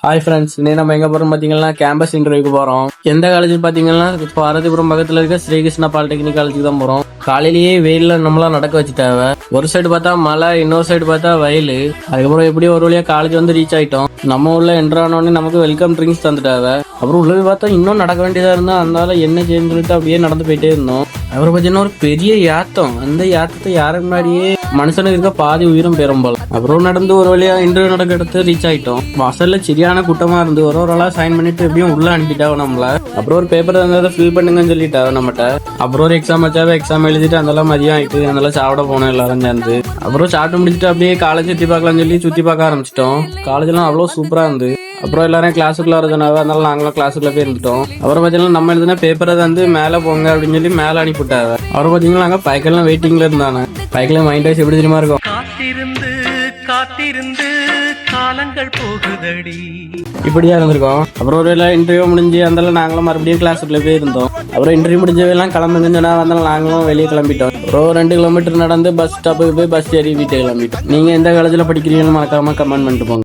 Hi friends, இன்னைக்கு நம்ம எங்க போறோம் பாத்தீங்கன்னா கேம்பஸ் இன்டர்வியூக்கு போறோம். எந்த காலேஜ் பாத்தீங்கன்னா பாரதிபுரம் பக்கத்துல இருக்க ஸ்ரீகிருஷ்ணா பாலிடெக்னிக் காலேஜுக்கு தான் போறோம். காலையிலேயே வெயில்ல நம்மளாம் நடக்க வச்சுட்டாவ. ஒரு சைடு பார்த்தா மழை, இன்னொரு சைடு பார்த்தா வயல். அதுக்கப்புறம் எப்படியோ ஒரு வழியா காலேஜ் வந்து ரீச் ஆயிட்டோம். நம்ம உள்ள என்டர் ஆனோடனே நமக்கு வெல்கம் ட்ரிங்க்ஸ் தந்துட்டாவ. அப்புறம் உள்ள போய் பார்த்தா இன்னும் நடக்க வேண்டியதா இருந்தா அதனால என்ன செய்யணும்னு அப்படியே நடந்து போயிட்டே இருந்தோம். அப்புறம் பார்த்தீங்கன்னா ஒரு பெரிய யாத்தம். அந்த யாத்தத்தை யாருக்கு முன்னாடியே மனுஷனுக்கு இருக்க பாதி உயிரும் பெறும் போல. அப்புறம் நடந்து ஒரு வழியா இன்டர்வியூ நடக்க எடுத்து ரீச் ஆயிட்டோம். வாசல்ல சரியான கூட்டமா இருந்து ஒரு ஆளா சைன் பண்ணிட்டு எப்படியும் உள்ள அனுப்பிட்டாவ நம்மள. அப்புறம் ஒரு பேப்பர் தந்ததை ஃபில் பண்ணுங்கன்னு சொல்லிட்டாவ நம்மகிட்ட. அப்புறம் ஒரு எக்ஸாம் வச்சாவே எக்ஸாம் எழுதிட்டு அதெல்லாம் மதியம் ஆயிட்டு அதெல்லாம் சாப்பிட போனோம் எல்லாரும் சேர்ந்து. அப்புறம் சாப்பிட்டு முடிச்சுட்டு அப்படியே காலேஜ் சுத்தி பார்க்கலாம்னு சொல்லி சுத்தி பார்க்க ஆரம்பிச்சிட்டோம். காலேஜ் எல்லாம் அவ்வளவு சூப்பரா இருந்து. அப்புறம் எல்லாரும் கிளாஸுக்குள்ள வரதுனால அதனால நாங்களும் கிளாஸுக்குள்ள போய் இருந்துட்டோம். அப்புறம் பார்த்தீங்கன்னா நம்ம எழுதுனா பேப்பரை வந்து மேலே போங்க அப்படின்னு சொல்லி மேலே அனுப்பிவிட்டாங்க. அப்புறம் பார்த்தீங்கன்னா நாங்கள் பைக்கெல்லாம் வெயிட்டிங்ல இருந்தானே. பைக்கில் மைண்ட் வாய்ஸ் எப்படி தெரியுமா இருக்கும். காத்திருந்து காத்திருந்து காலங்கள் போகுதடி இப்படியா இருந்திருக்கோம். அப்புறம் ஒரு வேலை இன்டர்வியூ முடிஞ்சு அதனால நாங்களும் மறுபடியும் கிளாஸுக்குள்ள போய் இருந்தோம். அப்புறம் இன்டர்வியூ முடிஞ்சவெல்லாம் கிளம்புங்கன்னு சொன்னா அதனால நாங்களும் வெளியே கிளம்பிட்டோம். அப்புறம் 2 கிலோமீட்டர் நடந்து பஸ் ஸ்டாப்புக்கு போய் பஸ் ஏறி வீட்டுக்கு கிளம்பிட்டோம். நீங்க எந்த காலேஜில் படிக்கிறீங்கன்னு மறக்காம கமெண்ட் பண்ணிட்டு போங்க.